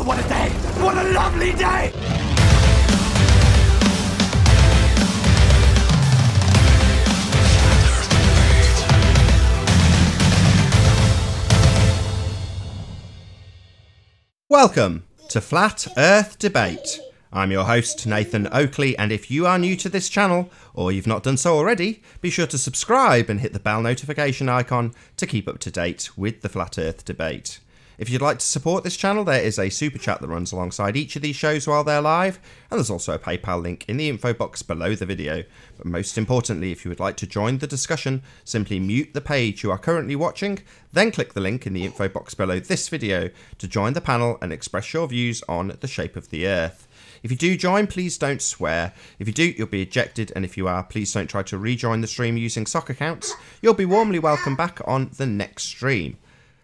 Oh, what a day! What a lovely day! Welcome to Flat Earth Debate. I'm your host, Nathan Oakley, and if you are new to this channel, or you've not done so already, be sure to subscribe and hit the bell notification icon to keep up to date with the Flat Earth Debate. If you'd like to support this channel, there is a super chat that runs alongside each of these shows while they're live, and there's also a PayPal link in the info box below the video. But most importantly, if you would like to join the discussion, simply mute the page you are currently watching, then click the link in the info box below this video to join the panel and express your views on the shape of the Earth. If you do join, please don't swear. If you do, you'll be ejected, and if you are, please don't try to rejoin the stream using sock accounts. You'll be warmly welcome back on the next stream.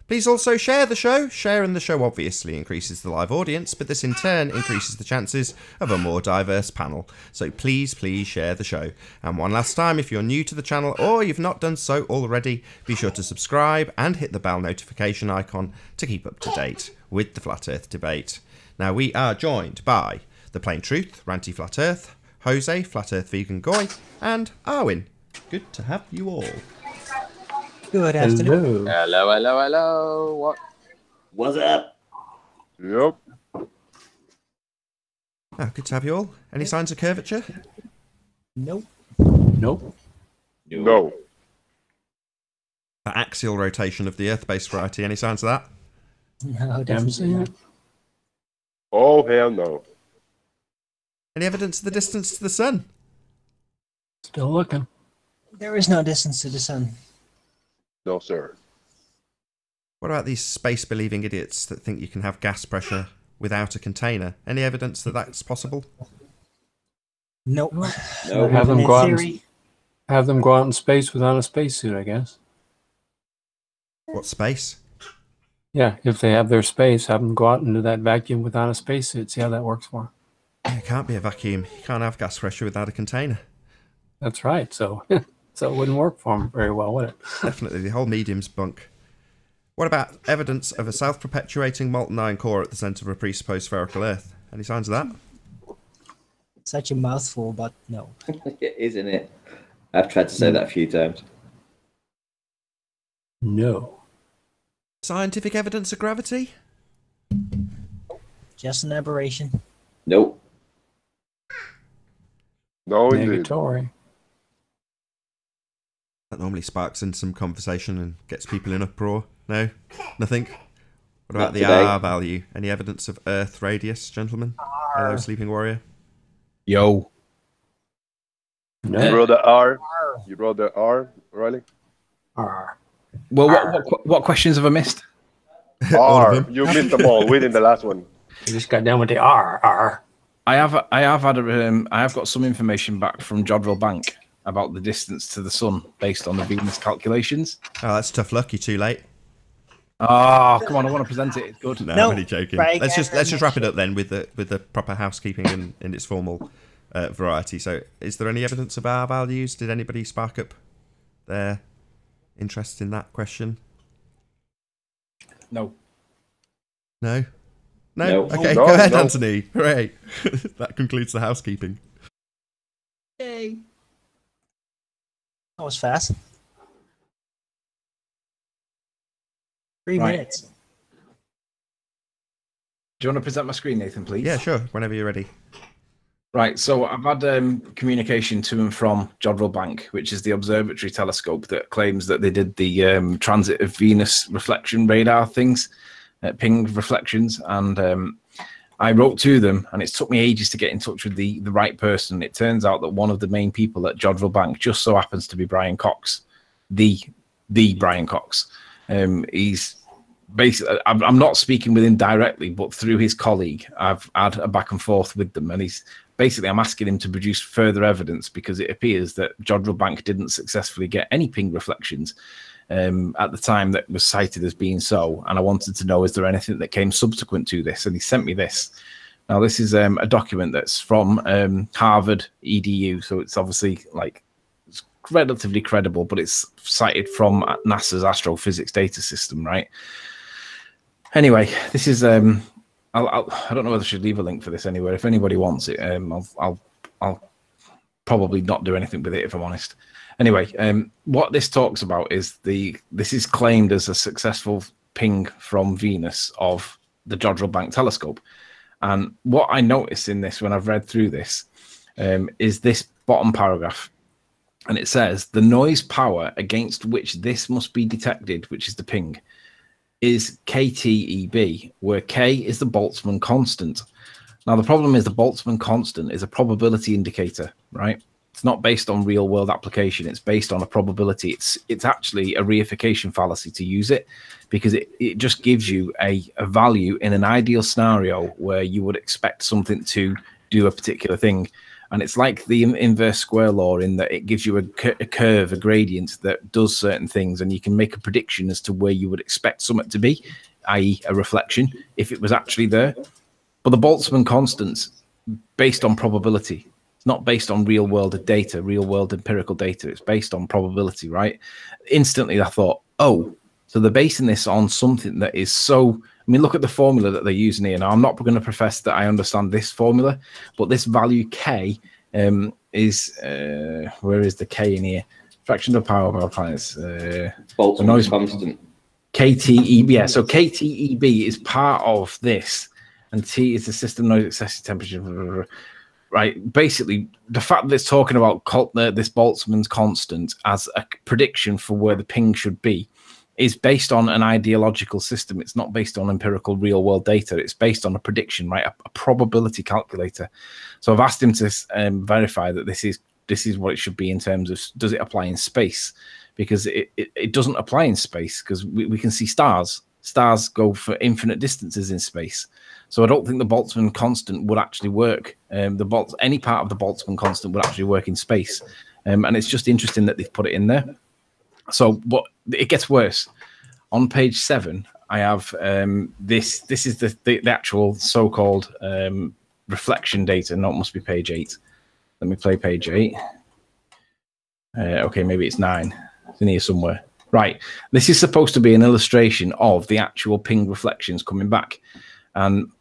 Please also share the show. Sharing the show obviously increases the live audience, but this in turn increases the chances of a more diverse panel. So please share the show. And one last time, if you're new to the channel or you've not done so already, be sure to subscribe and hit the bell notification icon to keep up to date with the Flat Earth Debate. Now we are joined by The Plain Truth, Ranty Flat Earth, Jose, Flat Earth Vegan Goy, and Arwin. Good to have you all. Good afternoon. Hello. What's up? Yep. Oh, good to have you all. Any signs of curvature? Nope. No. Axial rotation of the Earth-based variety. Any signs of that? No, definitely not. Oh, hell no. Any evidence of the distance to the sun? Still looking. There is no distance to the sun. No, sir. What about these space-believing idiots that think you can have gas pressure without a container? Any evidence that that's possible? Nope. No. Have them go out in space without a spacesuit, I guess. What space? Yeah, if they have their space, have them go out into that vacuum without a spacesuit. See how that works for them. It can't be a vacuum. You can't have gas pressure without a container. That's right. So, so it wouldn't work for them very well, would it? Definitely, the whole medium's bunk. What about evidence of a self-perpetuating molten iron core at the centre of a presupposed spherical Earth? Any signs of that? Such a mouthful, but no. Isn't it? I've tried to say that a few times. No. Scientific evidence of gravity? Just an aberration. Nope. No, negatory. That normally sparks in some conversation and gets people in uproar. No? Nothing? What about the today. R value? Any evidence of Earth radius, gentlemen? Hello, Sleeping Warrior. Yo. No. You wrote the R. You wrote the R, Riley? R. Well, what questions have I missed? All of R. them. You missed them all within the last one. You just got down with the R. I have got some information back from Jodrell Bank about the distance to the sun based on the Venus calculations. Oh, that's tough luck. You're too late. Oh, come on! I want to present it. It's good. No, No. I'm only joking. Right, Let's just next wrap it up then with the proper housekeeping in its formal variety. So, is there any evidence of R values? Did anybody spark up their interest in that question? No. No. No. No. Okay, No, go ahead, no. Anthony. Hooray! That concludes the housekeeping. Yay. That was fast. 3 Right. minutes. Do you want to present my screen, Nathan, please? Yeah, sure. Whenever you're ready. Right, so I've had communication to and from Jodrell Bank, which is the observatory telescope that claims that they did the transit of Venus reflection radar things, ping reflections, and I wrote to them, and it's took me ages to get in touch with the right person. It turns out that one of the main people at Jodrell Bank just so happens to be Brian Cox, the Brian Cox. He's basically, I'm not speaking with him directly, but through his colleague, I've had a back and forth with them, and he's basically, I'm asking him to produce further evidence because it appears that Jodrell Bank didn't successfully get any ping reflections at the time that was cited as being so, and I wanted to know, is there anything that came subsequent to this? And he sent me this. Now, this is a document that's from Harvard EDU, so it's obviously like it's relatively credible, but it's cited from NASA's astrophysics data system, right? Anyway, this is I don't know whether I should leave a link for this anywhere. If anybody wants it, I'll probably not do anything with it if I'm honest. Anyway, what this talks about is this is claimed as a successful ping from Venus of the Jodrell Bank telescope. And what I noticed in this when I've read through this is this bottom paragraph. And it says, the noise power against which this must be detected, which is the ping, is KTEB, where K is the Boltzmann constant. Now, the problem is the Boltzmann constant is a probability indicator, right? It's not based on real world application. It's based on a probability. It's actually a reification fallacy to use it, because it just gives you a value in an ideal scenario where you would expect something to do a particular thing. And it's like the inverse square law in that it gives you a curve, a gradient that does certain things, and you can make a prediction as to where you would expect something to be, i.e. a reflection, if it was actually there. But the Boltzmann constant's based on probability. It's not based on real world data, real world empirical data. It's based on probability, right? Instantly, I thought, oh, so they're basing this on something that is so... I mean, look at the formula that they're using here. Now, I'm not going to profess that I understand this formula, but this value K is... where is the K in here? Fraction of the power of our planets. Boltzmann noise constant. KTEB, yeah. So KTEB is part of this, and T is the system noise excessive temperature. Right, basically, the fact that it's talking about this Boltzmann's constant as a prediction for where the ping should be is based on an ideological system. It's not based on empirical real-world data. It's based on a prediction, right? A probability calculator. So I've asked him to verify that this is what it should be in terms of, does it apply in space? Because it doesn't apply in space, because we can see stars. Stars go for infinite distances in space. So I don't think the Boltzmann constant would actually work. Any part of the Boltzmann constant would actually work in space. And it's just interesting that they've put it in there. So it gets worse. On page 7, I have this. This is the actual so-called reflection data. No, it must be page 8. Let me play page 8. Okay, maybe it's 9. It's in here somewhere. Right. This is supposed to be an illustration of the actual ping reflections coming back. And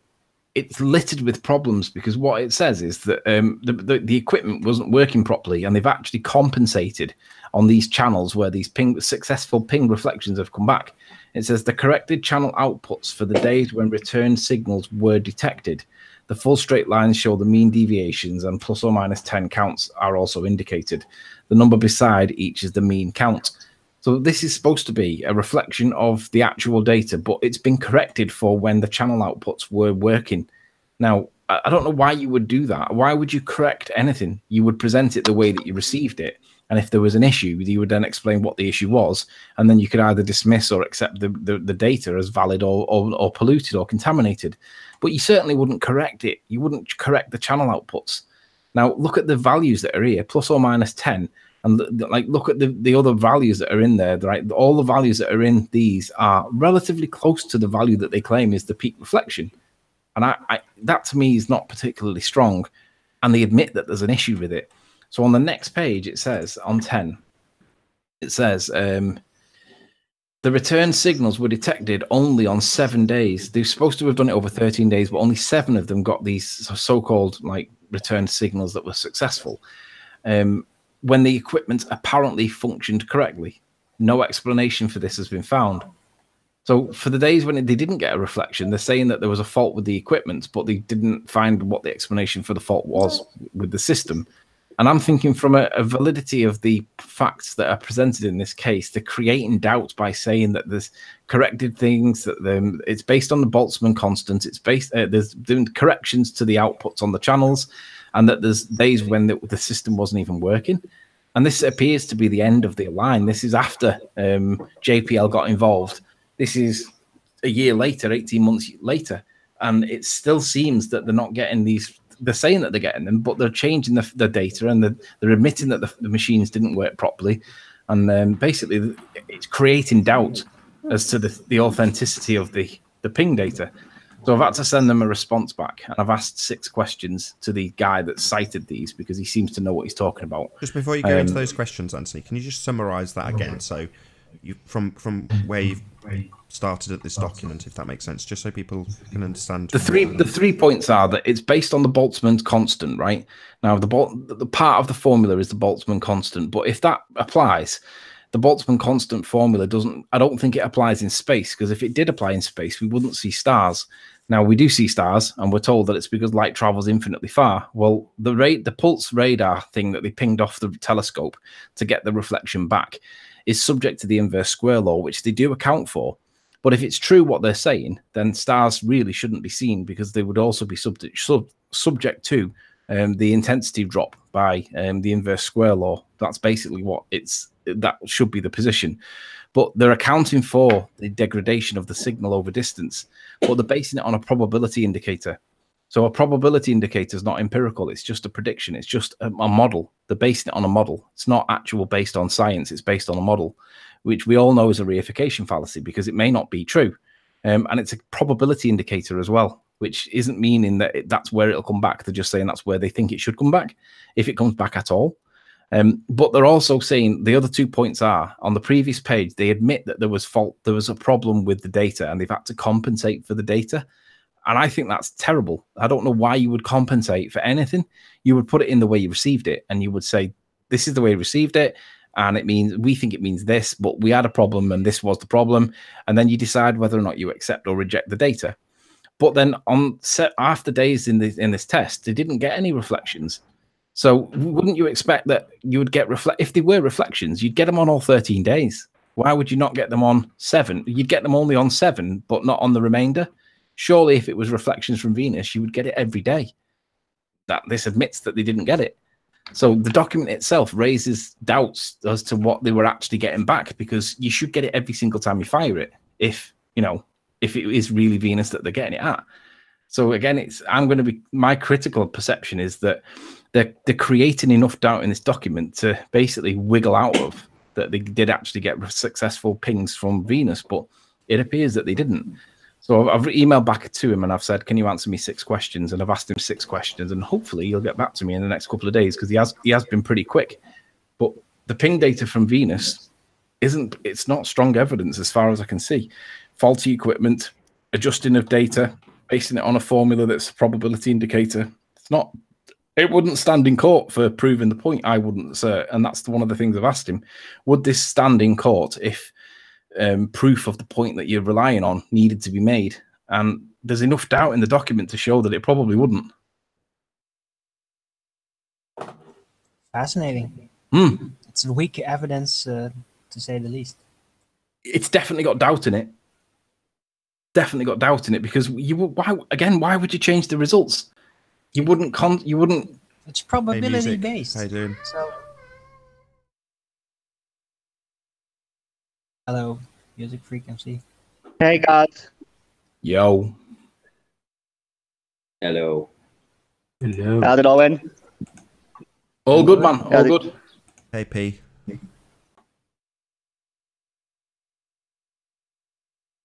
it's littered with problems, because what it says is that the equipment wasn't working properly, and they've actually compensated on these channels where these successful ping reflections have come back. It says the corrected channel outputs for the days when return signals were detected. The full straight lines show the mean deviations, and plus or minus 10 counts are also indicated. The number beside each is the mean count. So this is supposed to be a reflection of the actual data, but it's been corrected for when the channel outputs were working. Now, I don't know why you would do that. Why would you correct anything? You would present it the way that you received it. And if there was an issue, you would then explain what the issue was. And then you could either dismiss or accept the data as valid or polluted or contaminated. But you certainly wouldn't correct it. You wouldn't correct the channel outputs. Now, look at the values that are here, plus or minus 10. And look at the other values that are in there, right? All the values that are in these are relatively close to the value that they claim is the peak reflection. And that to me is not particularly strong. And they admit that there's an issue with it. So on the next page, it says, on 10, it says, the return signals were detected only on 7 days. They're supposed to have done it over 13 days, but only 7 of them got these so-called return signals that were successful. When the equipment apparently functioned correctly. No explanation for this has been found. So for the days when they didn't get a reflection, they're saying that there was a fault with the equipment, but they didn't find what the explanation for the fault was with the system. And I'm thinking from a validity of the facts that are presented in this case, they're creating doubt by saying that there's corrected things, that it's based on the Boltzmann constant, it's based there's corrections to the outputs on the channels, and that there's days when the system wasn't even working. And this appears to be the end of the line. This is after JPL got involved. This is a year later, 18 months later, and it still seems that they're not getting these. They're saying that they're getting them, but they're changing the data, and they're admitting that the machines didn't work properly. And basically, it's creating doubt as to the authenticity of the ping data. So I've had to send them a response back, and I've asked 6 questions to the guy that cited these, because he seems to know what he's talking about. Just before you go into those questions, Anthony, can you just summarise that again? So, from where you've started at this document, if that makes sense, just so people can understand. The three points are that it's based on the Boltzmann constant, right? Now, the part of the formula is the Boltzmann constant, but if that applies, the Boltzmann constant formula doesn't. I don't think it applies in space, because if it did apply in space, we wouldn't see stars. Now, we do see stars, and we're told that it's because light travels infinitely far. Well, the pulse radar thing that they pinged off the telescope to get the reflection back is subject to the inverse square law, which they do account for. But if it's true what they're saying, then stars really shouldn't be seen, because they would also be subject to the intensity drop by the inverse square law. That's basically what that should be the position. But they're accounting for the degradation of the signal over distance, but they're basing it on a probability indicator. So a probability indicator is not empirical. It's just a prediction. It's just a model. They're basing it on a model. It's not actual based on science. It's based on a model, which we all know is a reification fallacy, because it may not be true. And it's a probability indicator as well, which isn't meaning that that's where it'll come back. They're just saying that's where they think it should come back, if it comes back at all. But they're also saying the other 2 points are, on the previous page, they admit that there was a problem with the data, and they've had to compensate for the data. And I think that's terrible. I don't know why you would compensate for anything. You would put it in the way you received it, and you would say, this is the way you received it, and we think it means this, but we had a problem, and this was the problem. And then you decide whether or not you accept or reject the data. But then after days in this test, they didn't get any reflections. So wouldn't you expect that you would get if they were reflections, you'd get them on all 13 days? Why would you not get them on 7? You'd get them only on 7, but not on the remainder. Surely if it was reflections from Venus, you would get it every day. This admits that they didn't get it. So the document itself raises doubts as to what they were actually getting back, because you should get it every single time you fire it, if it is really Venus that they're getting it at. So again, my critical perception is that they're creating enough doubt in this document to basically wiggle out of that they did actually get successful pings from Venus, but it appears that they didn't. So I've emailed back to him and I've said, can you answer me 6 questions? And I've asked him 6 questions, and hopefully he'll get back to me in the next couple of days, because he has been pretty quick. But the ping data from Venus it's not strong evidence as far as I can see. Faulty equipment, adjusting of data, basing it on a formula that's a probability indicator. It wouldn't stand in court for proving the point, I wouldn't, sir. And that's one of the things I've asked him. Would this stand in court if proof of the point that you're relying on needed to be made? And there's enough doubt in the document to show that it probably wouldn't. Fascinating. It's weak evidence, to say the least. It's definitely got doubt in it. Definitely got doubt in it, because why would you change the results? You wouldn't. It's probability based. How you doing? So, hello, music frequency. Hey guys. Yo. Hello. Hello. How's it all in? All good, man. All good. Hey, P.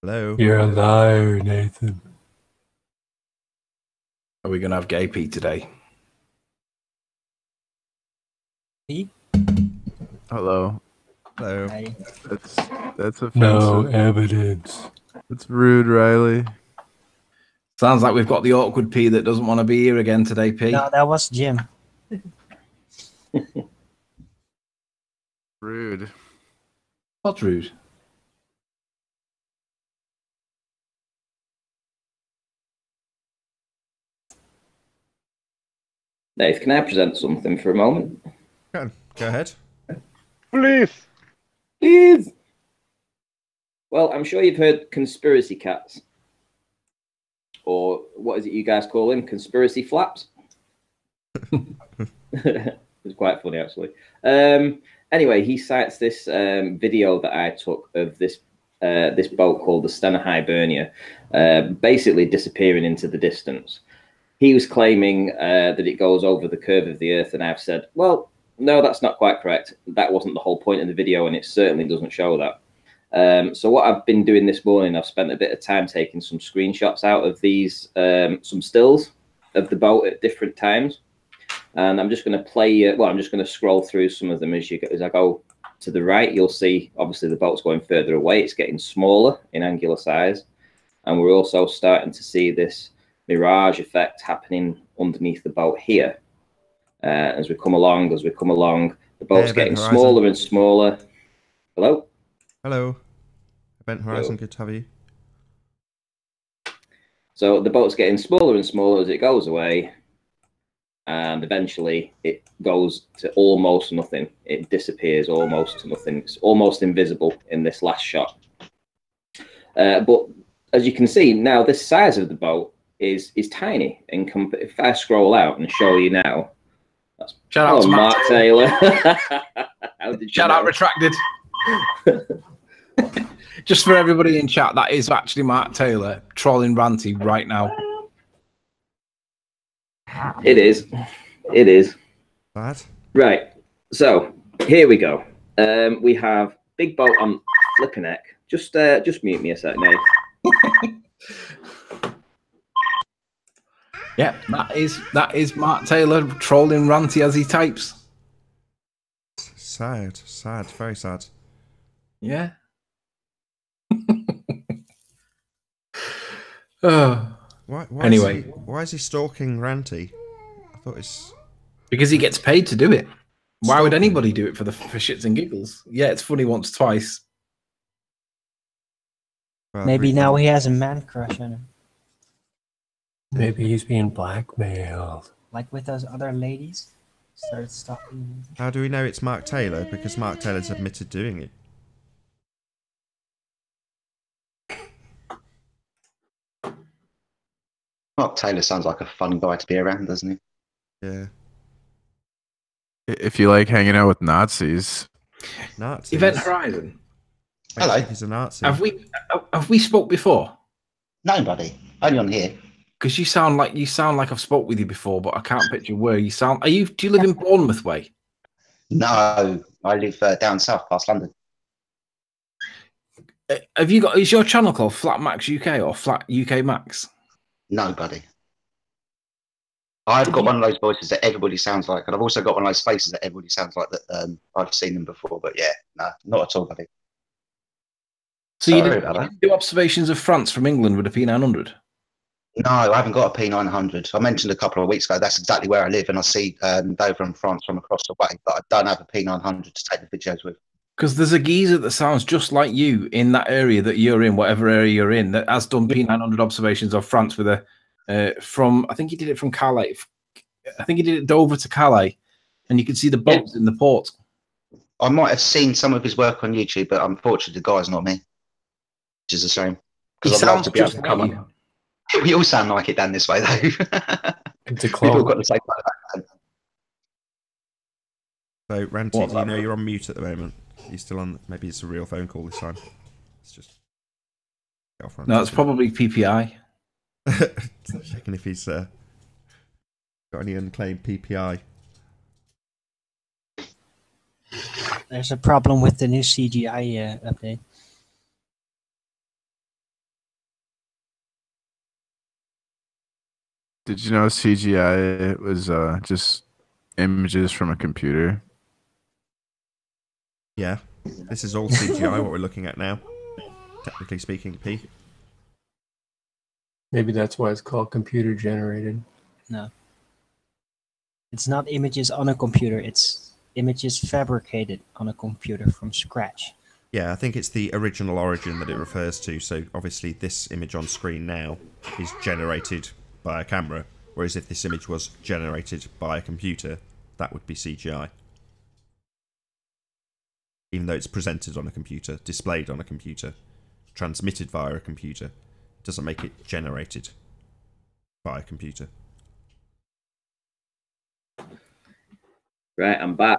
Hello. You're a liar, Nathan. Are we going to have gay P today? P? Hello. Hello. Hi. That's offensive. No evidence. It's rude, Riley. Sounds like we've got the awkward P that doesn't want to be here again today, P. No, that was Jim. Rude. What's rude? Dave, can I present something for a moment? Go ahead. Please. Please. Well, I'm sure you've heard conspiracy cats. Or what is it you guys call them? Conspiracy flaps? It's quite funny, actually. Anyway, he cites this video that I took of this boat called the Stena Hibernia, basically disappearing into the distance. He was claiming that it goes over the curve of the Earth, and I've said, well, no, that's not quite correct. That wasn't the whole point of the video, and it certainly doesn't show that. So what I've been doing this morning, I've spent a bit of time taking some screenshots out of these, some stills of the boat at different times. And I'm just going to play, I'm just going to scroll through some of them as I go to the right, you'll see obviously the boat's going further away. It's getting smaller in angular size. And we're also starting to see this mirage effect happening underneath the boat here. As we come along, the boat's getting smaller and smaller. Hello? Hello. Event Horizon, good to have you. So the boat's getting smaller and smaller as it goes away. And eventually it goes to almost nothing. It disappears almost to nothing. It's almost invisible in this last shot. But as you can see now, this size of the boat is tiny. If I scroll out and show you now, shout out to Mark Taylor. Shout out retracted. Just for everybody in chat, that is actually Mark Taylor trolling Ranty right now. It is. It is. Bad. Right. So here we go. We have big boat on Flipperneck. Just mute me a sec, Nate. Yeah, that is Mark Taylor trolling Ranty as he types. Sad, very sad. Yeah. Oh. Why is he stalking Ranty? I thought it's because he gets paid to do it. Why would anybody do it for shits and giggles? Yeah, it's funny once, twice. well, Maybe now he has a man crush on him, Maybe he's being blackmailed. like with those other ladies. Started stalking him. How do we know it's Mark Taylor? Because Mark Taylor's admitted doing it. Mark Taylor sounds like a fun guy to be around, doesn't he? Yeah. If you like hanging out with Nazis. Nazis. Event Horizon. Hello. He's a Nazi. Have we spoke before? Nobody. Only on here. Because you sound like I've spoke with you before, but I can't picture where you sound. Do you live in Bournemouth way? No, I live down south past London. Have you got? Is your channel called Flat Max UK or Flat UK Max? Nobody. I've got one of those voices that everybody sounds like, and I've also got one of those faces that everybody sounds like. That I've seen them before, but yeah, no, not at all, buddy. So you didn't do observations of France from England with a P900? No, I haven't got a P900. I mentioned a couple of weeks ago that's exactly where I live, and I see Dover and France from across the way, but I don't have a P900 to take the videos with. Because there's a geezer that sounds just like you in that area that you're in, whatever area you're in, that has done P900 observations of France with a I think he did it from Calais. I think he did it Dover to Calais, and you can see the boats in the port. I might have seen some of his work on YouTube, but unfortunately, the guy's not me, which is a shame. Because I'd love to be able to come on. We all sound like it down this way, though. It's a We've all clone. got the same background. So, Ranty, do you know you're on mute at the moment? You're still on. Maybe it's a real phone call this time. It's just. No, it's probably PPI. Checking if he's got any unclaimed PPI. There's a problem with the new CGI update. Did you know CGI was just images from a computer? Yeah, this is all CGI. What we're looking at now, technically speaking, P. Maybe that's why it's called computer generated. No. It's not images on a computer, it's images fabricated on a computer from scratch. Yeah, I think it's the original origin that it refers to. So obviously this image on screen now is generated by a camera, whereas if this image was generated by a computer, that would be CGI. Even though it's presented on a computer, displayed on a computer, transmitted via a computer, it doesn't make it generated by a computer. Right, I'm back.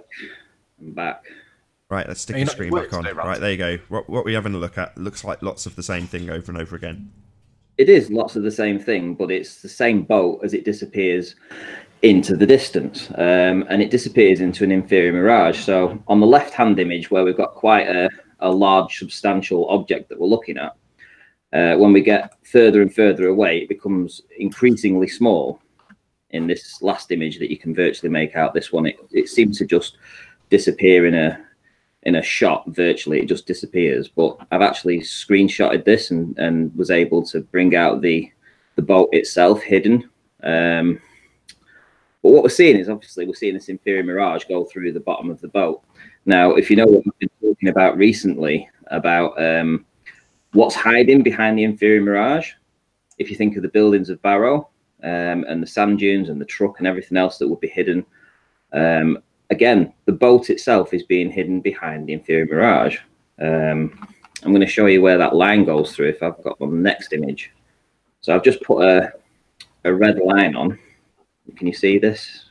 Right, let's stick the screen back on. Right, there you go. What we're having a look at looks like lots of the same thing over and over again. It is lots of the same thing, but it's the same boat as it disappears into the distance, and it disappears into an inferior mirage. So on the left-hand image, where we've got quite a large, substantial object that we're looking at, when we get further and further away, it becomes increasingly small. In this last image that you can virtually make out, this one, it seems to just disappear in in a shot, virtually it just disappears. But I've actually screenshotted this and was able to bring out the boat itself hidden. But what we're seeing is, obviously, we're seeing this inferior mirage go through the bottom of the boat. Now, if you know what we've been talking about recently, about what's hiding behind the inferior mirage, if you think of the buildings of Barrow and the sand dunes and the truck and everything else that would be hidden, again, the boat itself is being hidden behind the inferior mirage. I'm going to show you where that line goes through if I've got on the next image. So I've just put a red line on. Can you see this?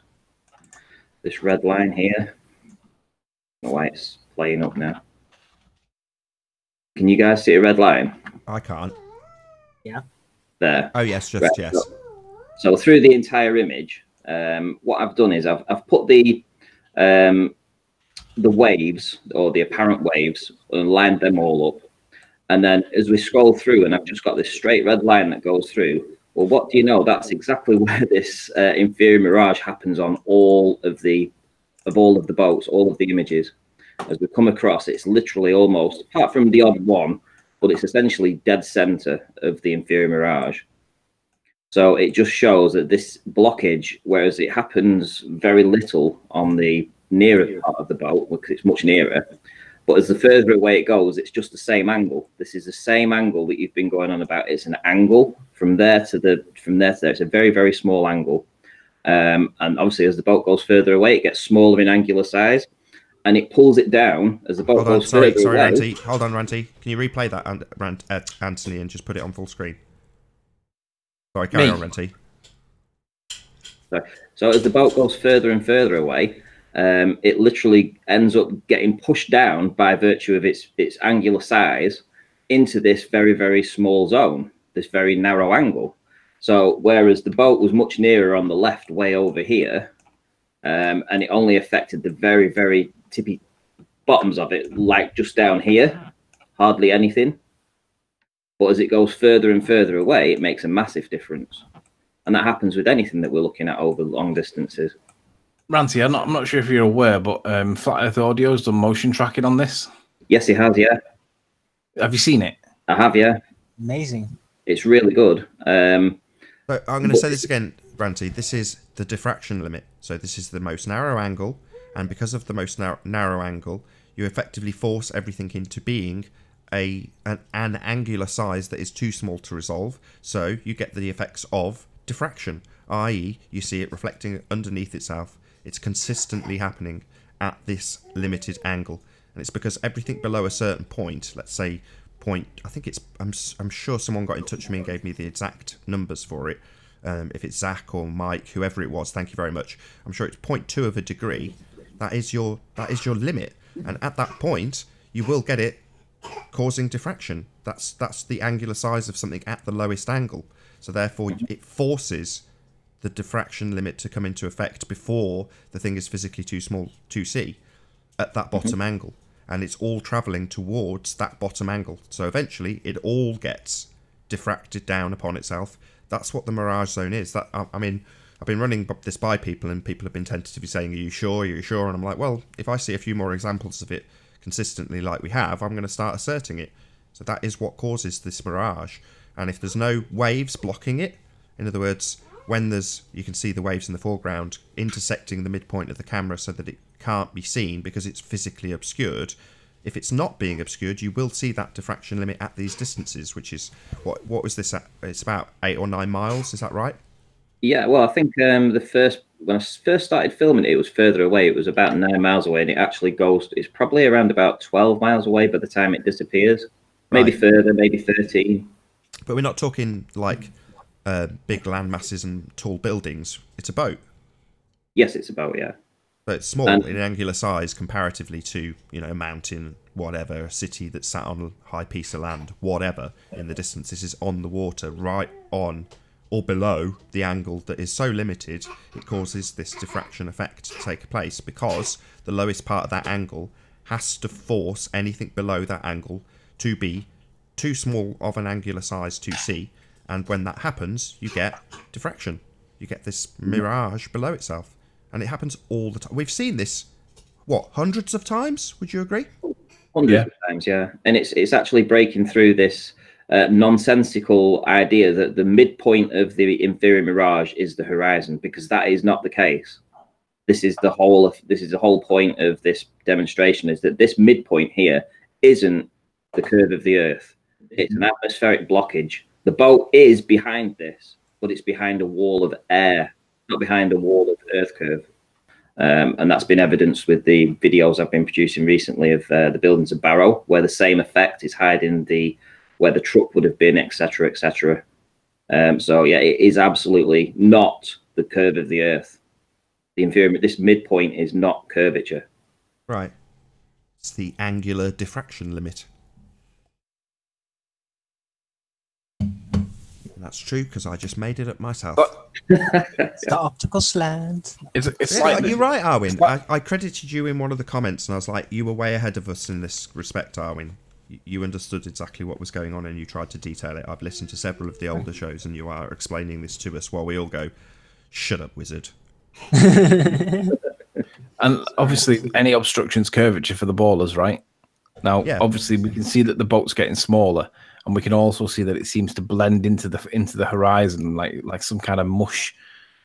This red line here? I don't know why it's playing up now. Can you guys see a red line? I can't. Yeah. There. Oh, yes, just right. yes. So through the entire image, what I've done is I've put the waves, or the apparent waves, and lined them all up. And then as we scroll through, and I've just got this straight red line that goes through, well, what do you know? That's exactly where this inferior mirage happens on all of the boats, all of the images. As we come across, it's literally almost, apart from the odd one, but it's essentially dead center of the inferior mirage. So it just shows that this blockage, whereas it happens very little on the nearer part of the boat, because it's much nearer, but as the further away it goes, it's just the same angle. This is the same angle that you've been going on about. It's an angle from there to there. It's a very, very small angle. And obviously, as the boat goes further away, it gets smaller in angular size, and it pulls it down as the boat goes further away. Sorry, Ranty. Hold on, Ranty. Can you replay that, Anthony, and just put it on full screen? Sorry, carry on, Ranty. So as the boat goes further and further away, it literally ends up getting pushed down by virtue of its angular size into this very, very small zone, this very narrow angle. So whereas the boat was much nearer on the left, way over here, and it only affected the very, very tippy bottoms of it, like just down here, hardly anything. But as it goes further and further away, it makes a massive difference. And that happens with anything that we're looking at over long distances. Ranty, I'm not sure if you're aware, but Flat Earth Audio has done motion tracking on this. Yes, it has, yeah. Have you seen it? I have, yeah. Amazing. It's really good. So I'm going to say this again, Ranty. This is the diffraction limit. So this is the most narrow angle, and because of the most narrow angle, you effectively force everything into being an angular size that is too small to resolve. So you get the effects of diffraction, i.e. you see it reflecting underneath itself. It's consistently happening at this limited angle, and it's because everything below a certain point, let's say point, I think it's, I'm sure someone got in touch with me and gave me the exact numbers for it. If it's Zach or Mike, whoever it was, thank you very much. I'm sure it's 0.2 of a degree. That is your limit, and at that point you will get it causing diffraction. That's the angular size of something at the lowest angle. So therefore, it forces the diffraction limit to come into effect before the thing is physically too small to see at that bottom angle, and it's all travelling towards that bottom angle. So eventually, it all gets diffracted down upon itself. That's what the Mirage Zone is. That I mean, I've been running this by people, and people have been tentatively saying, "Are you sure? Are you sure?" And I'm like, well, if I see a few more examples of it consistently like we have, I'm going to start asserting it. So that is what causes this mirage. And if there's no waves blocking it, in other words, when you can see the waves in the foreground intersecting the midpoint of the camera so that it can't be seen because it's physically obscured. If it's not being obscured, you will see that diffraction limit at these distances, which is, what was this at? It's about 8 or 9 miles, is that right? Yeah, well, I think when I first started filming it, it was further away. It was about 9 miles away, and it actually goes, it's probably around about 12 miles away by the time it disappears. Maybe further, maybe 13. But we're not talking like big land masses and tall buildings. It's a boat. Yes, it's a boat, yeah. But it's small in angular size comparatively to, you know, a mountain, whatever, a city that's sat on a high piece of land, whatever, in the distance. This is on the water, right on or below the angle that is so limited, it causes this diffraction effect to take place because the lowest part of that angle has to force anything below that angle to be too small of an angular size to see. And when that happens, you get diffraction. You get this mirage below itself. And it happens all the time. We've seen this what, hundreds of times? Would you agree? Hundreds of times, yeah. And it's actually breaking through this nonsensical idea that the midpoint of the inferior mirage is the horizon, because that is not the case. This is the whole point of this demonstration, is that this midpoint here isn't the curve of the Earth. It's an atmospheric blockage. The boat is behind this, but it's behind a wall of air, not behind a wall of Earth curve. And that's been evidenced with the videos I've been producing recently of the buildings of Barrow, where the same effect is hiding where the truck would have been, etc., etc. So yeah, it is absolutely not the curve of the Earth. The inferior, this midpoint is not curvature. Right. It's the angular diffraction limit. That's true, because I just made it up myself. It's the optical slant. It's Yeah, like, you're right, Arwin. I credited you in one of the comments, and I was like, you were way ahead of us in this respect, Arwin. You understood exactly what was going on, and you tried to detail it. I've listened to several of the older shows, and you are explaining this to us while we all go, shut up, wizard. and obviously, any obstruction's curvature for the ballers, right? Now, obviously, we can see that the boat's getting smaller, and we can also see that it seems to blend into the horizon like some kind of mush.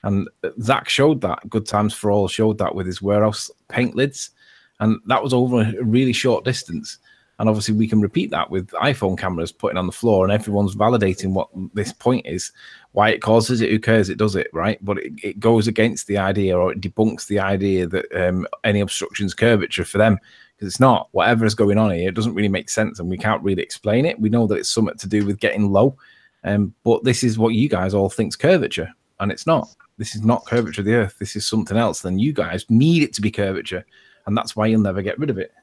And Zach showed that. Good Times for All showed that with his warehouse paint lids, and that was over a really short distance. And obviously, we can repeat that with iPhone cameras putting on the floor, and everyone's validating what this point is, why it causes it, who cares, it does it, right? But it goes against the idea, or it debunks the idea that any obstruction's curvature for them, because it's not. Whatever is going on here, it doesn't really make sense, and we can't really explain it. We know that it's something to do with getting low, but this is what you guys all think's curvature, and it's not. This is not curvature of the Earth. This is something else. Then you guys need it to be curvature, and that's why you'll never get rid of it.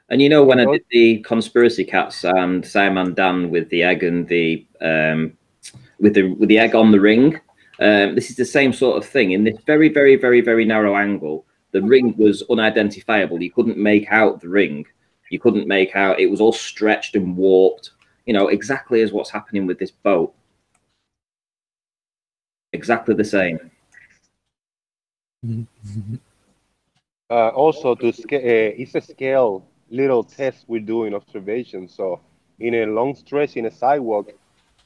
And you know, when I did the conspiracy cats and Simon Dan with the egg and the with the egg on the ring, this is the same sort of thing. In this very, very, very, very narrow angle, the ring was unidentifiable. You couldn't make out the ring. You couldn't make out. It was all stretched and warped. You know, exactly as what's happening with this boat. Exactly the same. Also, it's a scale little test we're doing observation. So in a long stretch in a sidewalk,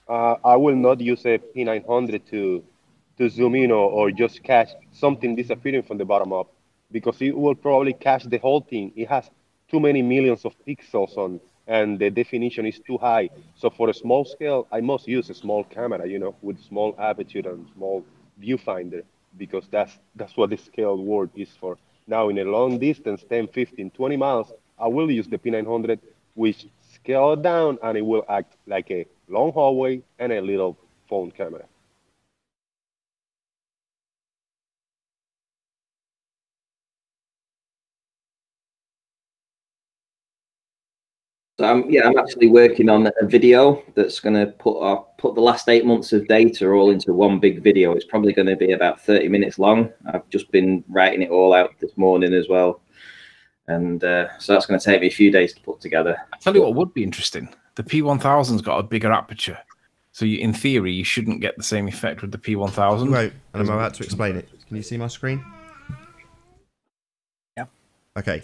I will not use a P900 to zoom in or just catch something disappearing from the bottom up, because it will probably catch the whole thing. It has too many millions of pixels on, and the definition is too high. So for a small scale, I must use a small camera, you know, with small aperture and small viewfinder, because that's what the scale word is for. Now in a long distance, 10, 15, 20 miles, I will use the P900, which scale down, and it will act like a long hallway and a little phone camera. So I'm actually working on a video that's going to put the last 8 months of data all into one big video. It's probably going to be about 30 minutes long. I've just been writing it all out this morning as well. And so that's going to take me a few days to put together. I tell you what would be interesting. The P1000's got a bigger aperture. So in theory, you shouldn't get the same effect with the P1000. Right, and I'm about to explain it. Can you see my screen? Yep. Okay.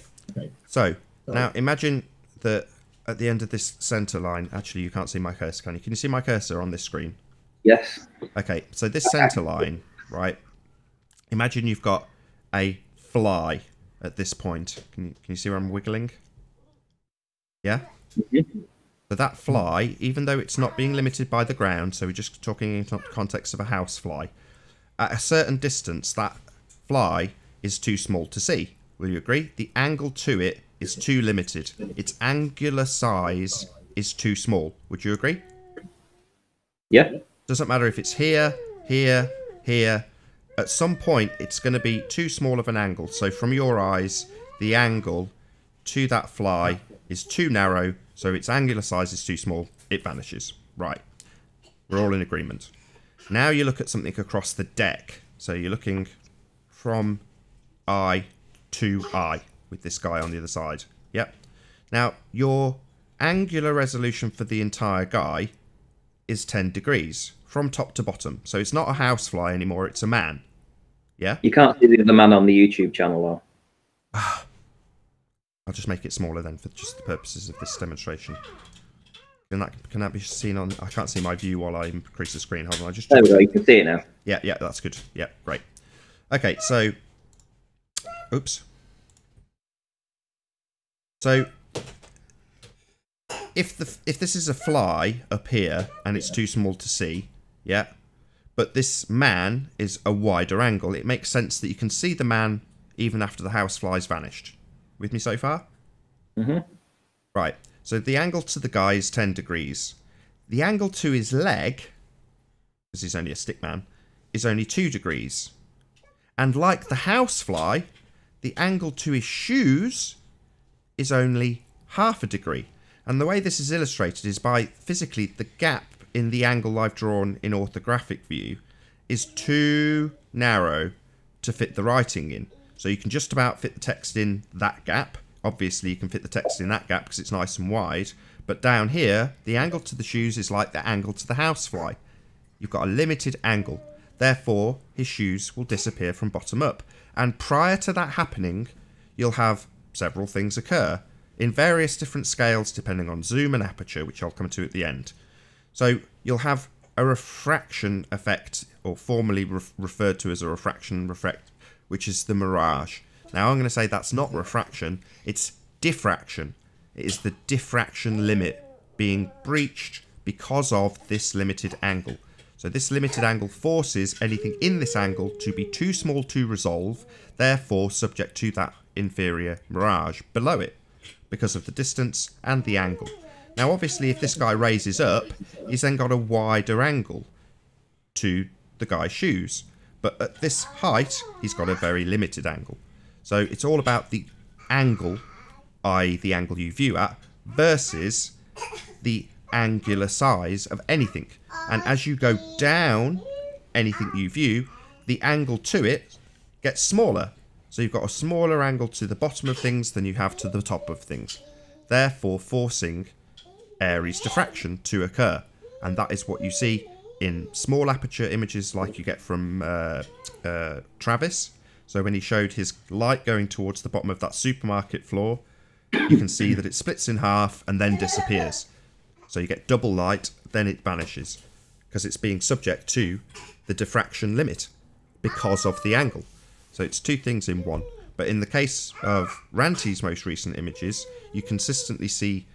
So now imagine that at the end of this center line, actually you can't see my cursor, can you? Can you see my cursor on this screen? Yes. Okay, so this center line, right? Imagine you've got a fly at this point. Can you see where I'm wiggling? Yeah? So that fly, even though it's not being limited by the ground, so we're just talking in context of a house fly, at a certain distance, that fly is too small to see. Will you agree? The angle to it is too limited. Its angular size is too small. Would you agree? Yeah. Doesn't matter if it's here, here, here. At some point, it's going to be too small of an angle. So from your eyes, the angle to that fly is too narrow, so its angular size is too small. It vanishes. Right. We're all in agreement. Now you look at something across the deck. So you're looking from eye to eye with this guy on the other side. Yep. Now, your angular resolution for the entire guy is 10 degrees from top to bottom. So it's not a housefly anymore, it's a man. Yeah? You can't see the other man on the YouTube channel, though. I'll just make it smaller then for just the purposes of this demonstration. Can that be seen on? I can't see my view while I increase the screen. Hold on, I just. There we go. You can see it now. Yeah, that's good. Yeah, great. Okay, so, oops. So, if this is a fly up here and it's too small to see, yeah, but this man is a wider angle, it makes sense that you can see the man even after the housefly's vanished. With me so far? Mm-hmm. Right. So the angle to the guy is 10 degrees. The angle to his leg, because he's only a stick man, is only 2 degrees. And like the housefly, the angle to his shoes is only half a degree. And the way this is illustrated is by physically the gap in the angle I've drawn in orthographic view is too narrow to fit the writing in. So you can just about fit the text in that gap. Obviously, you can fit the text in that gap because it's nice and wide. But down here, the angle to the shoes is like the angle to the housefly. You've got a limited angle. Therefore, his shoes will disappear from bottom up. And prior to that happening, you'll have several things occur in various different scales depending on zoom and aperture, which I'll come to at the end. So you'll have a refraction effect, or formerly referred to as a refraction effect, which is the mirage. Now I'm going to say that's not refraction, it's diffraction. It is the diffraction limit being breached because of this limited angle. So this limited angle forces anything in this angle to be too small to resolve, therefore subject to that inferior mirage below it, because of the distance and the angle. Now obviously if this guy raises up, he's then got a wider angle to the guy's shoes. But at this height, he's got a very limited angle. So it's all about the angle, i.e. the angle you view at, versus the angular size of anything. And as you go down anything you view, the angle to it gets smaller. So you've got a smaller angle to the bottom of things than you have to the top of things, therefore forcing Aries diffraction to occur. And that is what you see in small aperture images like you get from Travis. So when he showed his light going towards the bottom of that supermarket floor, you can see that it splits in half and then disappears. So you get double light, then it vanishes, because it's being subject to the diffraction limit because of the angle. So it's two things in one. But in the case of Ranty's most recent images, you consistently see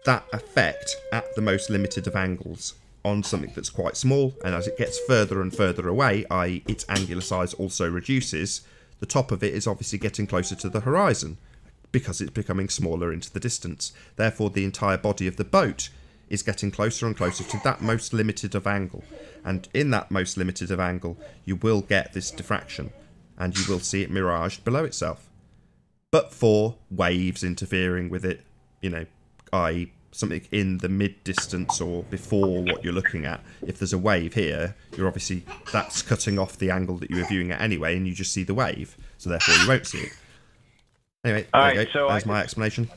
that effect at the most limited of angles on something that's quite small, and as it gets further and further away, i.e. its angular size also reduces, the top of it is obviously getting closer to the horizon because it's becoming smaller into the distance. Therefore the entire body of the boat is getting closer and closer to that most limited of angle, and in that most limited of angle you will get this diffraction and you will see it miraged below itself. But for waves interfering with it, you know, i.e. something in the mid-distance or before what you're looking at, if there's a wave here, you're obviously, that's cutting off the angle that you were viewing at anyway, and you just see the wave, so therefore you won't see it. Anyway, there you go. So there's my explanation.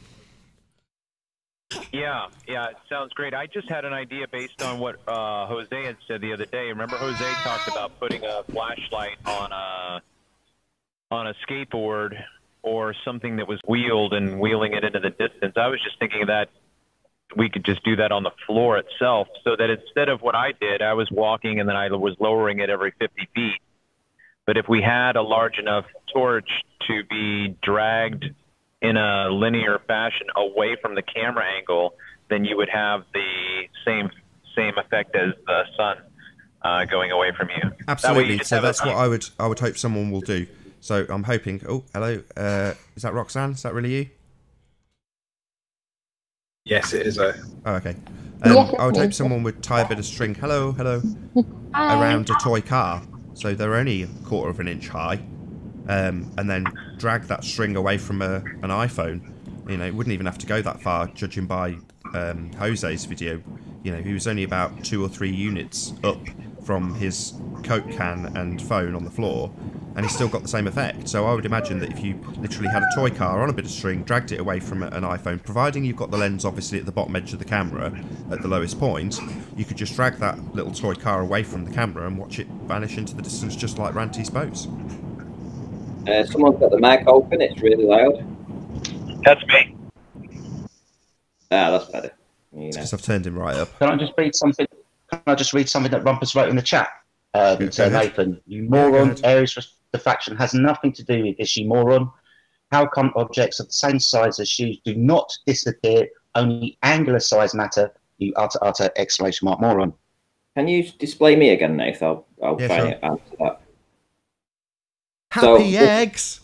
Yeah, it sounds great. I just had an idea based on what Jose had said the other day. Remember, Jose talked about putting a flashlight on a skateboard or something that was wheeled and wheeling it into the distance. I was just thinking that we could just do that on the floor itself, so that instead of what I did, I was walking and then I was lowering it every 50 feet. But if we had a large enough torch to be dragged in a linear fashion away from the camera angle, then you would have the same effect as the sun going away from you. Absolutely. So that's what I would hope someone will do. So I'm hoping. Oh, hello. Is that Roxanne? Is that really you? Yes, it is. Oh, okay. I would hope someone would tie a bit of string. Hello. Around a toy car. So they're only a quarter of an inch high, and then drag that string away from an iPhone. You know, it wouldn't even have to go that far, judging by Jose's video. You know, he was only about 2 or 3 units up from his Coke can and phone on the floor, and he still got the same effect. So I would imagine that if you literally had a toy car on a bit of string, dragged it away from an iPhone, providing you've got the lens obviously at the bottom edge of the camera at the lowest point, you could just drag that little toy car away from the camera and watch it vanish into the distance, just like Ranty's boats. Someone's got the mic open, it's really loud. That's me. Ah, that's better. You know. Because I've turned him right up. Can I just read something? Can I just read something that Rumpus wrote in the chat? Go So ahead. Nathan, you Yeah, go moron. ahead. Aries diffraction has nothing to do with this, you moron. How come objects of the same size as shoes do not disappear? Only angular size matter. You utter exclamation mark moron. Can you display me again, Nathan? I'll Yeah, try sure. and answer that. Happy eggs.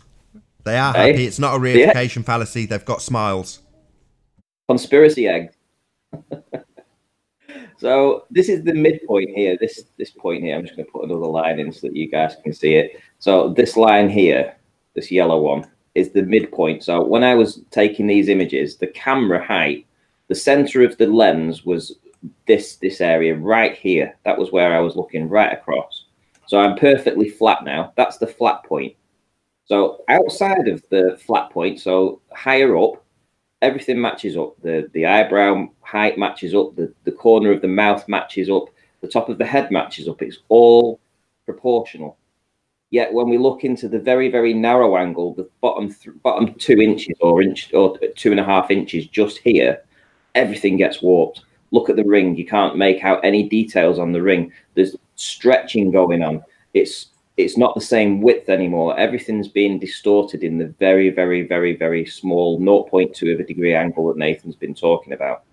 They are Hey? happy. It's not a reification fallacy. They've got smiles. Conspiracy egg. So this is the midpoint here. This point here. I'm just going to put another line in so that you guys can see it. So this line here, this yellow one, is the midpoint. So when I was taking these images, the camera height, the center of the lens was this area right here. That was where I was looking right across. So I'm perfectly flat now. That's the flat point. So outside of the flat point, so higher up, everything matches up. The eyebrow height matches up. The corner of the mouth matches up. The top of the head matches up. It's all proportional. Yet when we look into the very, very narrow angle, the bottom 2 inches or 2.5 inches just here, everything gets warped. Look at the ring. You can't make out any details on the ring. There's stretching going on. It's not the same width anymore. Everything's being distorted in the very, very, very, very small 0.2 of a degree angle that Nathan's been talking about.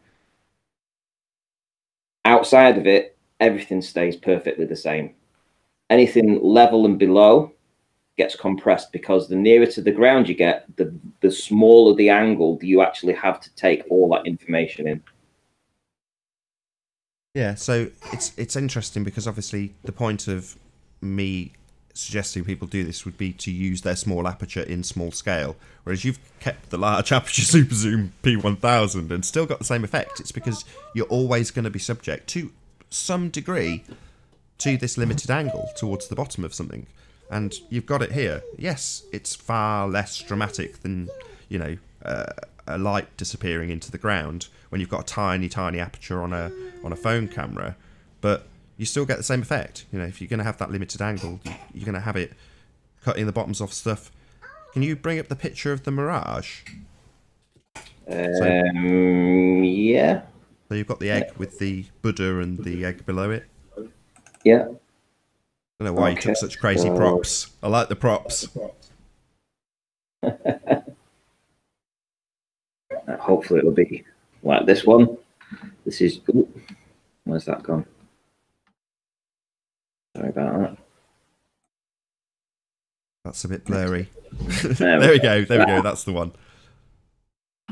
Outside of it, everything stays perfectly the same. Anything level and below gets compressed because the nearer to the ground you get, the smaller the angle you actually have to take all that information in. Yeah, so it's interesting because obviously the point of me suggesting people do this would be to use their small aperture in small scale, whereas you've kept the large aperture super zoom P1000 and still got the same effect. It's because you're always going to be subject to some degree to this limited angle towards the bottom of something, and you've got it here. Yes, it's far less dramatic than, you know, a light disappearing into the ground when you've got a tiny aperture on a phone camera, but you still get the same effect. You know, if you're going to have that limited angle, you're going to have it cutting the bottoms off stuff. Can you bring up the picture of the Mirage? Yeah. So you've got the egg with the Buddha and the egg below it. Yeah. I don't know why you took such crazy props. I like the props. Hopefully it'll be like this one. This is... Ooh, where's that gone? Sorry about that. That's a bit blurry. There we go. There we go. That's the one.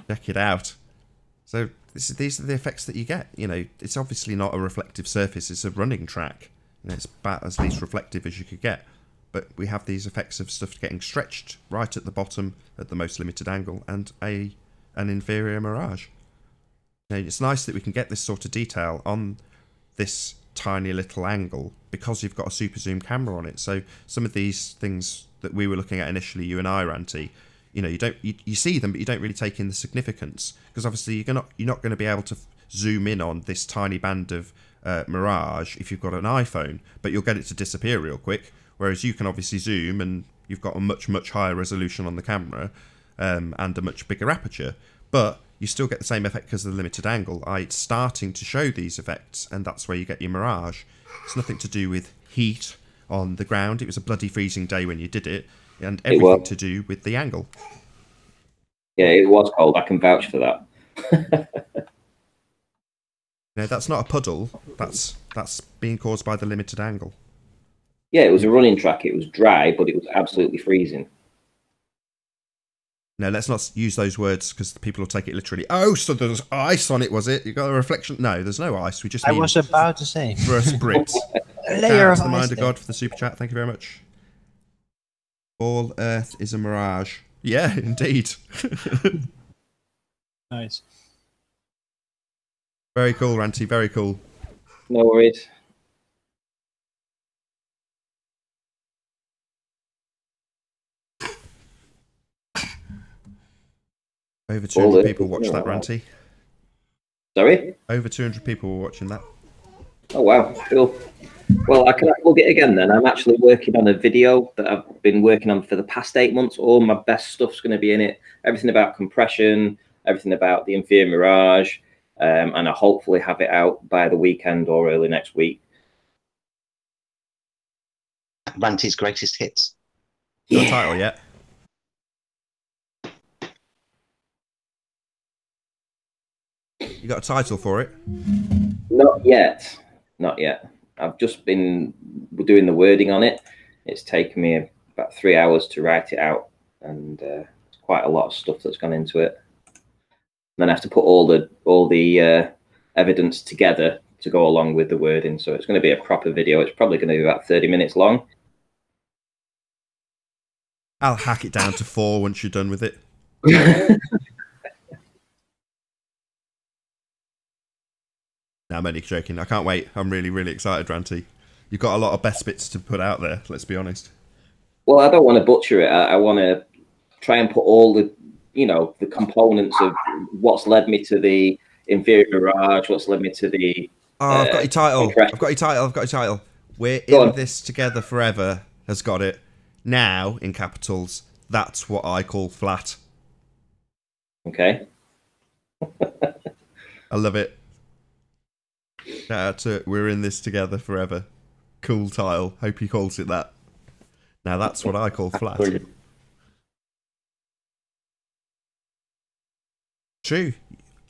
Check it out. So these are the effects that you get. You know, it's obviously not a reflective surface. It's a running track. You know, it's about as least reflective as you could get. But we have these effects of stuff getting stretched right at the bottom at the most limited angle and an inferior Mirage. You know, it's nice that we can get this sort of detail on this tiny little angle because you've got a super zoom camera on it. So some of these things that we were looking at initially, you and I, Ranty, you know, you see them, but you don't really take in the significance because obviously you're not going to be able to zoom in on this tiny band of Mirage if you've got an iPhone, but you'll get it to disappear real quick. Whereas you can obviously zoom and you've got a much higher resolution on the camera and a much bigger aperture, but you still get the same effect because of the limited angle. It's starting to show these effects, and that's where you get your Mirage. It's nothing to do with heat on the ground. It was a bloody freezing day when you did it, and everything to do with the angle. Yeah, it was cold. I can vouch for that. No, that's not a puddle. That's being caused by the limited angle. Yeah, it was a running track. It was dry, but it was absolutely freezing. No, let's not use those words because people will take it literally. Oh, so there's ice on it, was it? You got a reflection? No, there's no ice. We just. I was about to say. For us Brits. A layer of the mind ice of there. God for the super chat. Thank you very much. All Earth is a mirage. Yeah, indeed. Nice. Very cool, Ranty. Very cool. No worries. Over 200 people watched that, Ranty. Sorry? Over 200 people were watching that. Oh, wow. Cool. Well, I can plug it again then. I'm actually working on a video that I've been working on for the past 8 months. All my best stuff's going to be in it. Everything about compression, everything about the inferior Mirage, and I'll hopefully have it out by the weekend or early next week. Ranty's greatest hits. Got a title yet? You got a title for it? Not yet. Not yet. I've just been doing the wording on it. It's taken me about 3 hours to write it out, and it's quite a lot of stuff that's gone into it. Then I have to put all the evidence together to go along with the wording. So it's going to be a proper video. It's probably going to be about 30 minutes long. I'll hack it down to 4 once you're done with it. No, I'm only joking. I can't wait. I'm really, really excited, Ranty. You've got a lot of best bits to put out there, let's be honest. Well, I don't want to butcher it. I want to try and put all the, you know, the components of what's led me to the inferior Mirage, what's led me to the... Oh, I've got your title. I've got your title. I've got your title. We're in this together forever has got it. Now, in capitals, that's what I call flat. Okay. I love it. Shout out to We're in this together forever. Cool title. Hope he calls it that. Now that's what I call flat. True.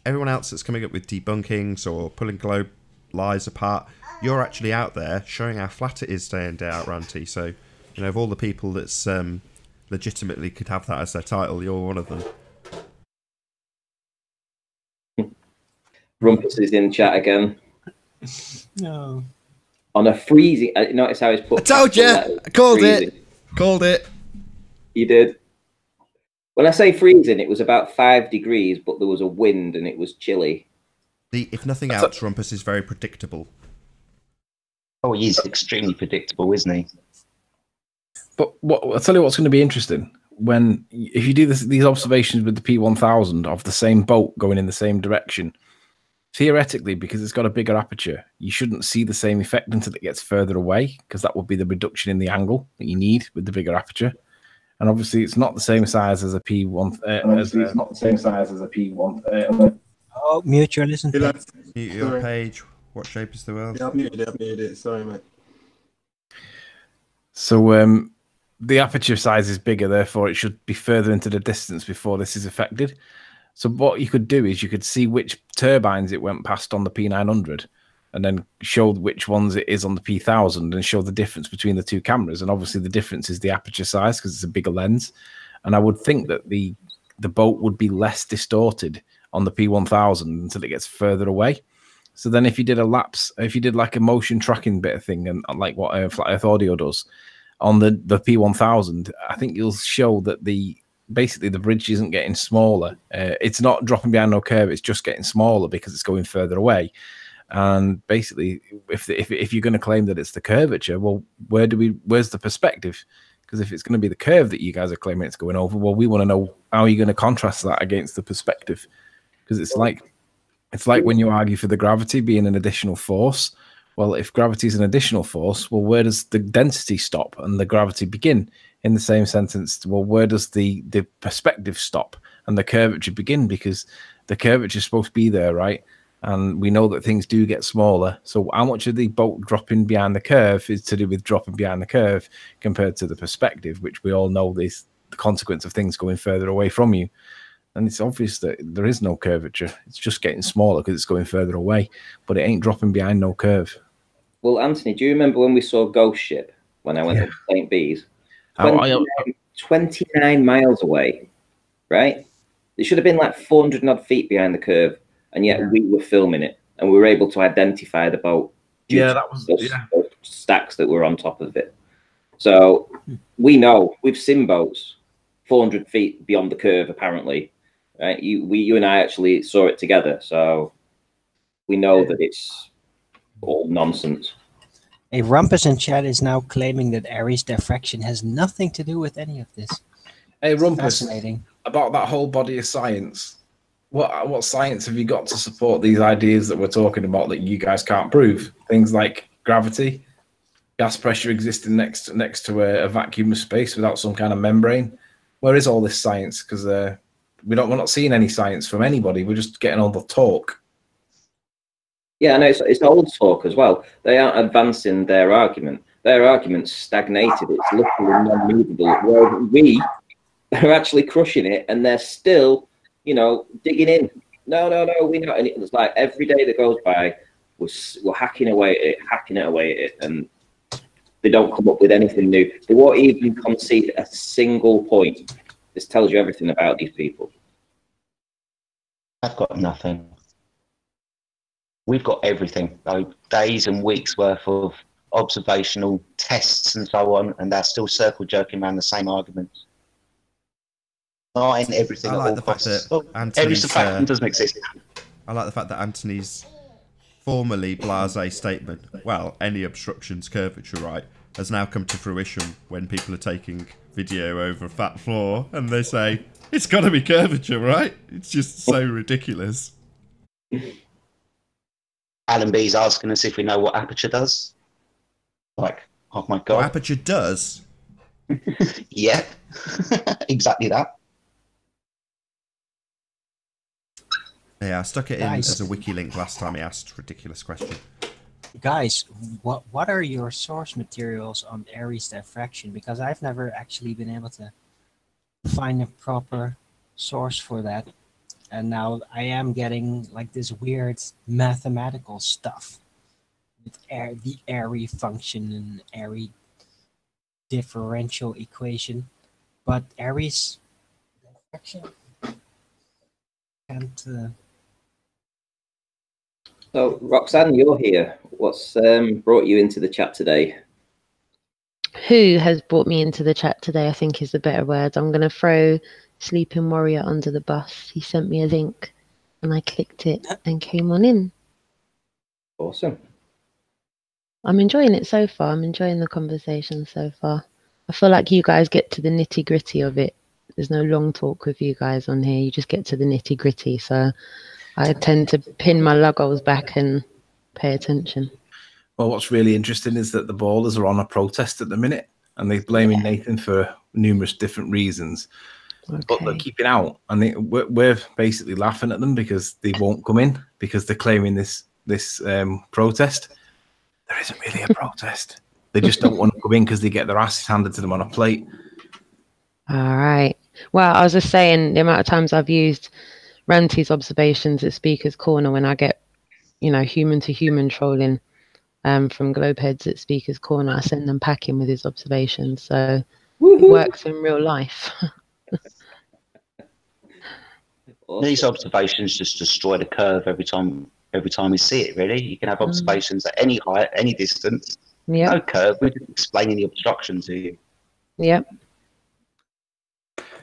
Everyone else that's coming up with debunkings or pulling globe lies apart, you're actually out there showing how flat it is day in, day out, Ranty. So, you know, of all the people that's legitimately could have that as their title, you're one of them. Rumpus is in chat again. No. On a freezing... Notice how he's put... I told you! I called it! Called it! You did. When I say freezing, it was about 5 degrees, but there was a wind and it was chilly. If nothing else, Rumpus is very predictable. Oh, he's extremely predictable, isn't he? But I'll tell you what's going to be interesting. If you do these observations with the P1000 of the same boat going in the same direction, theoretically, because it's got a bigger aperture, you shouldn't see the same effect until it gets further away, because that would be the reduction in the angle that you need with the bigger aperture. And obviously, it's not the same size as a P1. It's not the same size as a P1. Oh, mute your listen. Mute your page. What shape is the world? Yeah, I've muted it. Sorry, mate. So the aperture size is bigger, therefore it should be further into the distance before this is affected. So what you could do is you could see which turbines it went past on the P900 and then show which ones it is on the P1000 and show the difference between the two cameras. And obviously the difference is the aperture size because it's a bigger lens. And I would think that the boat would be less distorted on the P1000 until it gets further away. So then if you did a lapse, if you did like a motion tracking bit of thing and like what Flat Earth Audio does on the P1000, I think you'll show that basically the bridge isn't getting smaller. It's not dropping behind no curve, it's just getting smaller because it's going further away. And basically, if you're going to claim that it's the curvature, well, where's the perspective? Because if it's going to be the curve that you guys are claiming it's going over, well, we want to know how you're going to contrast that against the perspective. Because it's like when you argue for the gravity being an additional force. Well, if gravity is an additional force, well, where does the density stop and the gravity begin? In the same sentence, well, where does the perspective stop and the curvature begin? Because the curvature is supposed to be there, right? And we know that things do get smaller. So how much of the boat dropping behind the curve is to do with dropping behind the curve compared to the perspective, which we all know is the consequence of things going further away from you. And it's obvious that there is no curvature. It's just getting smaller because it's going further away, but it ain't dropping behind no curve. Well, Anthony, do you remember when we saw Ghost Ship when I went to St. Bees? 29 miles away, right? It should have been like 400 odd feet behind the curve, and yet we were filming it, and we were able to identify the boat. That was those stacks that were on top of it. So we know, we've seen boats 400 feet beyond the curve, apparently. Right? You and I actually saw it together, so we know that it's all nonsense. A Rumpus in chat is now claiming that Aries diffraction has nothing to do with any of this. Hey, Rumpus, fascinating. About that whole body of science, what science have you got to support these ideas that we're talking about that you guys can't prove? Things like gravity, gas pressure existing next to a vacuum of space without some kind of membrane. Where is all this science? Because we're not seeing any science from anybody. We're just getting all the talk. Yeah, no, it's old talk as well. They aren't advancing their argument. Their argument's stagnated. It's literally non-movable. Where we are actually crushing it, and they're still, digging in. No, we're not. And it's like every day that goes by, we're hacking away at it, and they don't come up with anything new. They won't even concede a single point. This tells you everything about these people. I've got nothing. We've got everything, though, days and weeks worth of observational tests and so on, and they're still circle jerking around the same arguments. Denying everything I at like all the fact costs. that Every Anthony's, subtraction doesn't exist. I like the fact that Anthony's formerly blasé statement, well, any obstruction's curvature, right, has now come to fruition when people are taking video over a fat floor and they say, it's got to be curvature, right? It's just so ridiculous. Alan B's asking us if we know what aperture does. Like, oh my god. What aperture does? Yeah, exactly that. Yeah, I stuck it in Guys. as a wiki link last time he asked a ridiculous question. Guys, what are your source materials on Aries diffraction? Because I've never actually been able to find a proper source for that. And now I am getting like this weird mathematical stuff with the Airy function and Airy differential equation, but Aries diffraction can't. So, Roxanne, you're here. What's brought you into the chat today? Who has brought me into the chat today, I think is the better word. I'm going to throw Sleeping Warrior under the bus. He sent me a link and I clicked it and came on in. Awesome. I'm enjoying it so far. I'm enjoying the conversation so far. I feel like you guys get to the nitty gritty of it. There's no long talk with you guys on here. You just get to the nitty gritty. So I tend to pin my luggles back and pay attention. Well, what's really interesting is that the ballers are on a protest at the minute, and they're blaming Nathan for numerous different reasons. Okay. But they're keeping out, and we're basically laughing at them because they won't come in because they're claiming this protest. There isn't really a protest. They just don't want to come in because they get their asses handed to them on a plate. All right. Well, I was just saying the amount of times I've used Ranty's observations at Speaker's Corner when I get, human to human trolling from Globeheads at Speaker's Corner. I send them packing with his observations. So it works in real life. These observations just destroy the curve every time we see it, really. You can have observations at any height, any distance. Yeah. No curve, we're just explaining the obstruction to you. Yep.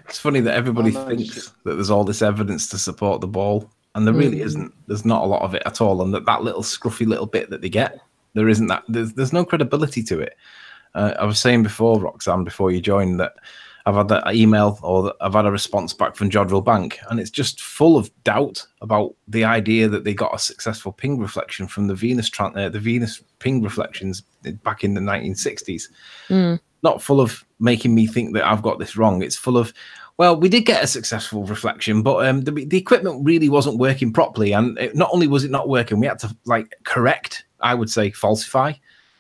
It's funny that everybody thinks that there's all this evidence to support the ball, and there really isn't. There's not a lot of it at all, and that little scruffy little bit that they get, there isn't that. There's no credibility to it. I was saying before, Roxanne, before you joined, that I've had that email or I've had a response back from Jodrell Bank, and it's just full of doubt about the idea that they got a successful ping reflection from the Venus ping reflections back in the 1960s. Not full of making me think that I've got this wrong. It's full of, well, we did get a successful reflection, but the equipment really wasn't working properly, and not only was it not working, we had to correct, I would say, falsify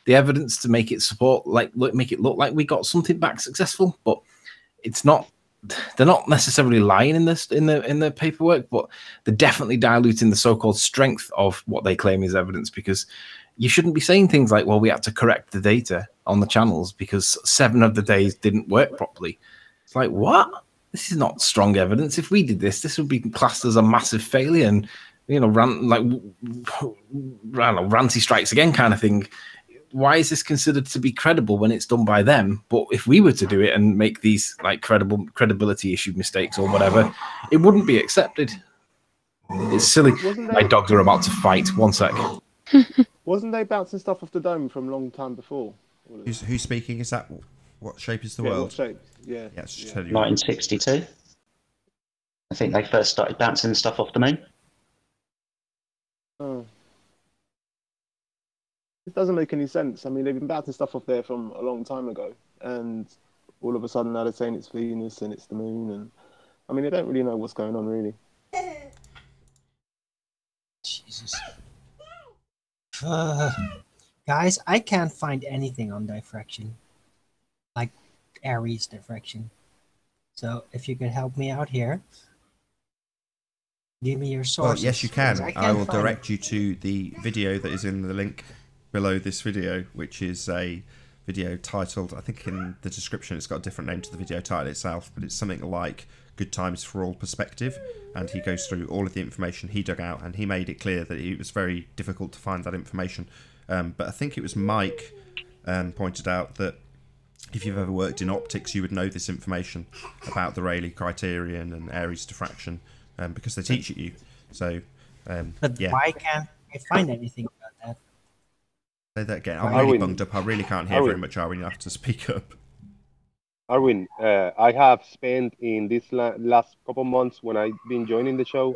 the evidence to make it make it look like we got something back successful, but it's not. They're not necessarily lying in the paperwork, but they're definitely diluting the so-called strength of what they claim is evidence, because you shouldn't be saying things like, well, we had to correct the data on the channels because 7 of the days didn't work properly. It's like, what? This is not strong evidence. If we did this would be classed as a massive failure and, ranty strikes again kind of thing. Why is this considered to be credible when it's done by them? But if we were to do it and make these credibility issue mistakes or whatever, it wouldn't be accepted. It's silly. My dogs are about to fight. One sec. Wasn't they bouncing stuff off the dome from a long time before? Who's speaking? Is that what shape is the Yeah, world? what shape? Yeah. Yeah, it's just tell you. 1962. I think they first started bouncing stuff off the moon. Oh. It doesn't make any sense. I mean, they've been bouncing stuff off there from a long time ago, and all of a sudden now they're saying it's Venus and it's the moon, and I mean, they don't really know what's going on, really. Jesus. Guys, I can't find anything on diffraction, like Aries diffraction. So if you could help me out here, give me your sources. Well, yes, you can. I will direct it. you to the video that is in the link below this video, which is a video titled, I think in the description it's got a different name to the video title itself, but it's something like Good Times for All Perspective, and he goes through all of the information he dug out, and he made it clear that it was very difficult to find that information. But I think it was Mike pointed out that if you've ever worked in optics, you would know this information about the Rayleigh criterion and Aries diffraction, because they teach it you. So, but yeah. Why can't I find anything about that? Say that again. I'm really bunged up. I really can't hear very much, Arwin. You have to speak up. Arwin, I have spent in this last couple months when I've been joining the show,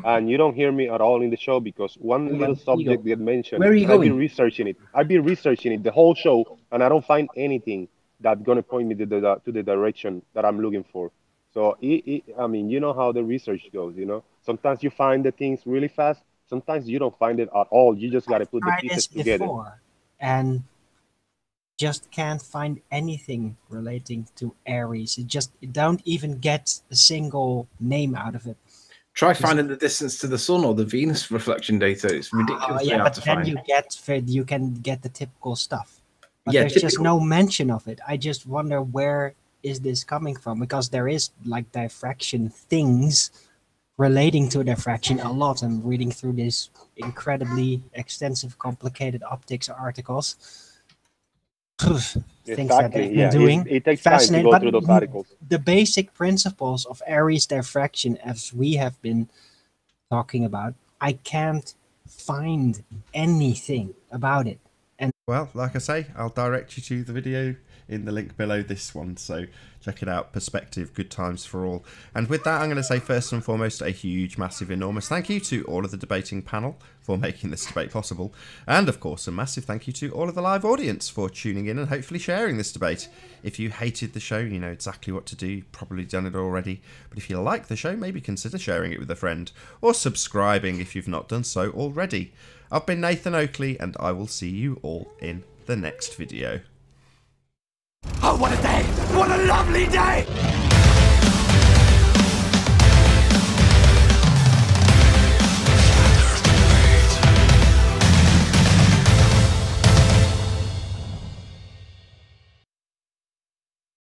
and you don't hear me at all in the show because one little subject get mentioned. Where are you going? I've been researching it. I've been researching it the whole show, and I don't find anything that's gonna point me to the direction that I'm looking for. So I mean, you know how the research goes. You know, sometimes you find the things really fast. Sometimes you don't find it at all. You just gotta put the pieces together. And just can't find anything relating to Aries. It don't even get a single name out of it. Try finding the distance to the sun or the Venus reflection data. It's ridiculously hard to find. You can get the typical stuff. But Yeah, there's just no mention of it. I just wonder, where is this coming from? Because there is like diffraction things relating to diffraction a lot. I'm reading through this incredibly extensive, complicated optics articles. Things that they've been doing. It takes time to go through those articles. The basic principles of Aries diffraction, as we have been talking about, I can't find anything about it. And well, like I say, I'll direct you to the video in the link below this one, so check it out. Perspective, Good Times for All. And with that, I'm going to say first and foremost a huge, massive, enormous thank you to all of the debating panel for making this debate possible, and of course a massive thank you to all of the live audience for tuning in and hopefully sharing this debate. If you hated the show, you know exactly what to do. You've probably done it already, but if you like the show, maybe consider sharing it with a friend or subscribing if you've not done so already. I've been Nathan Oakley, and I will see you all in the next video. Oh, what a day! What a lovely day!